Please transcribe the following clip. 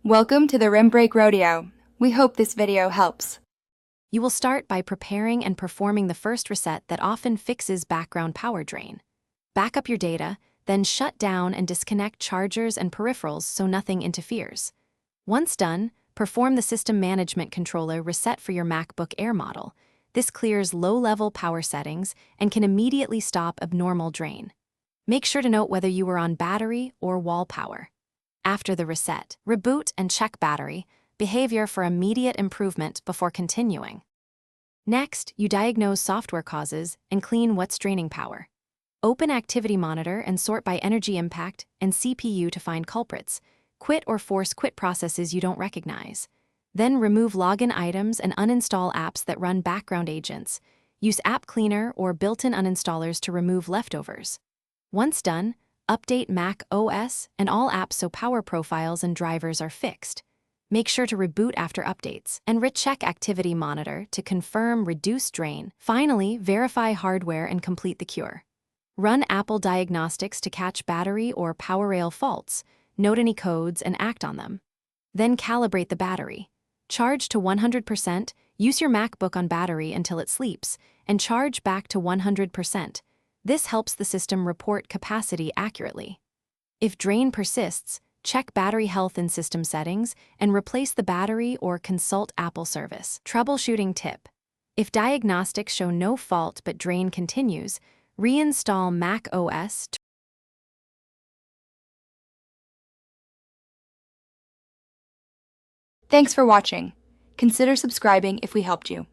Welcome to the Rim Break Rodeo. We hope this video helps. You will start by preparing and performing the first reset that often fixes background power drain. Back up your data, then shut down and disconnect chargers and peripherals so nothing interferes. Once done, perform the System Management Controller reset for your Macbook Air model. This clears low-level power settings and can immediately stop abnormal drain. Make sure to note whether you were on battery or wall power. After the reset, reboot and check battery behavior for immediate improvement before continuing. Next, you diagnose software causes and clean what's draining power. Open Activity Monitor and sort by energy impact and CPU to find culprits. Quit or force quit processes you don't recognize. Then remove login items and uninstall apps that run background agents. Use App Cleaner or built-in uninstallers to remove leftovers. Once done, update Mac OS and all apps so power profiles and drivers are fixed. Make sure to reboot after updates and recheck Activity Monitor to confirm reduced drain. Finally, verify hardware and complete the cure. Run Apple Diagnostics to catch battery or power rail faults, note any codes and act on them. Then calibrate the battery. Charge to 100%, use your MacBook on battery until it sleeps, and charge back to 100%. This helps the system report capacity accurately. If drain persists, check battery health in system settings and replace the battery or consult Apple service. Troubleshooting tip. If diagnostics show no fault but drain continues, reinstall Mac OS. Thanks for watching. Consider subscribing if we helped you.